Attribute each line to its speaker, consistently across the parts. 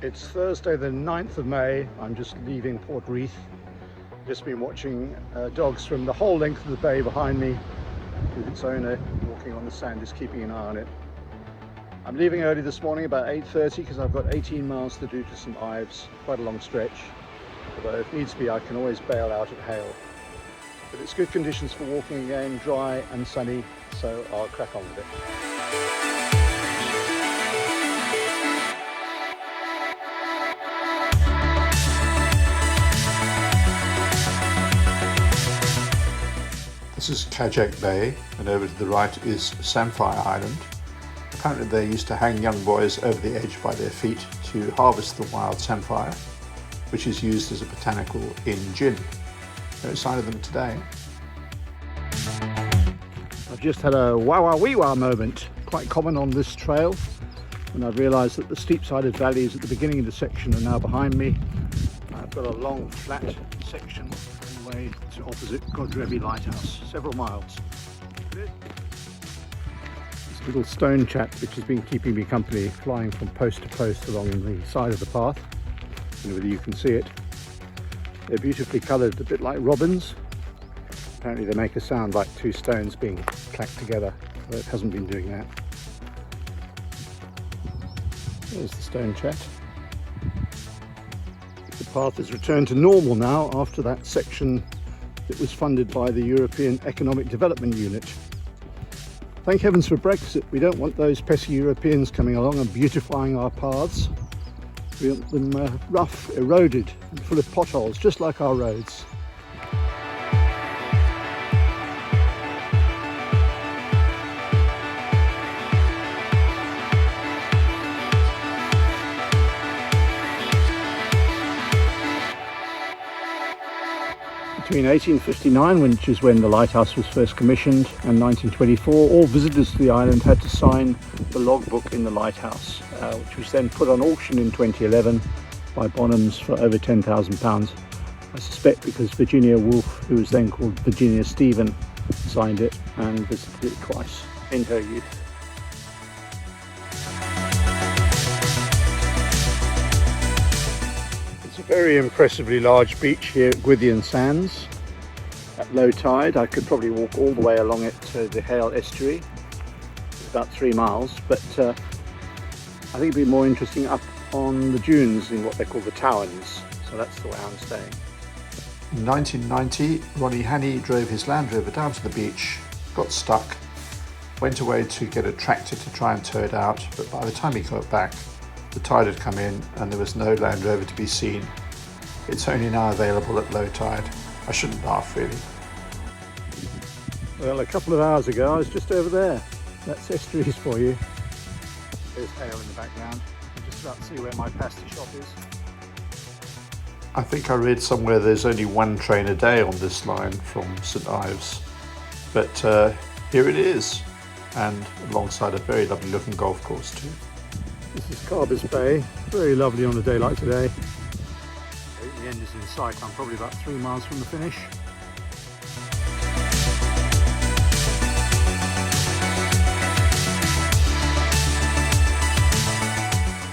Speaker 1: It's Thursday the 9th of May. I'm just leaving Portreath. Just been watching dogs from the whole length of the bay behind me, with its owner walking on the sand, just keeping an eye on it. I'm leaving early this morning, about 8:30, because I've got 18 miles to do to St Ives, quite a long stretch. Although if needs be, I can always bail out at Hale. But it's good conditions for walking again, dry and sunny, so I'll crack on with it.
Speaker 2: This is Kajak Bay, and over to the right is Samphire Island. Apparently they used to hang young boys over the edge by their feet to harvest the wild samphire, which is used as a botanical in gin. No sign of them today.
Speaker 1: I've just had a wah-wah-wee-wah moment, quite common on this trail, and I've realised that the steep-sided valleys at the beginning of the section are now behind me. I've got a long flat section all the way to opposite Godrebi Lighthouse, several miles. This little stone chap which has been keeping me company, flying from post to post along the side of the path. I don't know whether you can see it. They're beautifully coloured, a bit like robins. Apparently they make a sound like two stones being clacked together, but it hasn't been doing that. There's the stone chat. The path has returned to normal now after that section that was funded by the European Economic Development Unit. Thank heavens for Brexit. We don't want those pesky Europeans coming along and beautifying our paths. We want them rough, eroded and full of potholes, just like our roads. Between 1859, which is when the lighthouse was first commissioned, and 1924, all visitors to the island had to sign the logbook in the lighthouse, which was then put on auction in 2011 by Bonhams for over £10,000. I suspect because Virginia Woolf, who was then called Virginia Stephen, signed it and visited it twice in her youth. It's a very impressively large beach here at Gwithian Sands. At low tide I could probably walk all the way along it to the Hale estuary. It's about 3 miles, but I think it'd be more interesting up on the dunes in what they call the Towers, so that's the way I'm staying.
Speaker 2: In 1990, Ronnie Hanney drove his Land Rover down to the beach, got stuck, went away to get a tractor to try and tow it out, but by the time he got back, the tide had come in and there was no Land Rover to be seen. It's only now available at low tide. I shouldn't laugh, really.
Speaker 1: Well, a couple of hours ago I was just over there. That's estuaries for you. There's Hale in the background. You can just about see where my pasty shop is.
Speaker 2: I think I read somewhere there's only one train a day on this line from St Ives, but here it is, and alongside a very lovely looking golf course too.
Speaker 1: This is Carbis Bay, very lovely on a day like today. The end is in sight. I'm probably about 3 miles from the finish.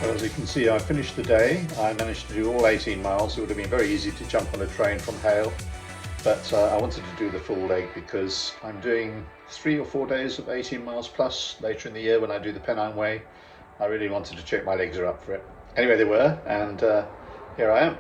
Speaker 1: Well, as you can see, I finished the day. I managed to do all 18 miles. It would have been very easy to jump on a train from Hale, but I wanted to do the full leg because I'm doing 3 or 4 days of 18 miles plus later in the year when I do the Pennine Way. I really wanted to check my legs are up for it. Anyway, they were, and here I am.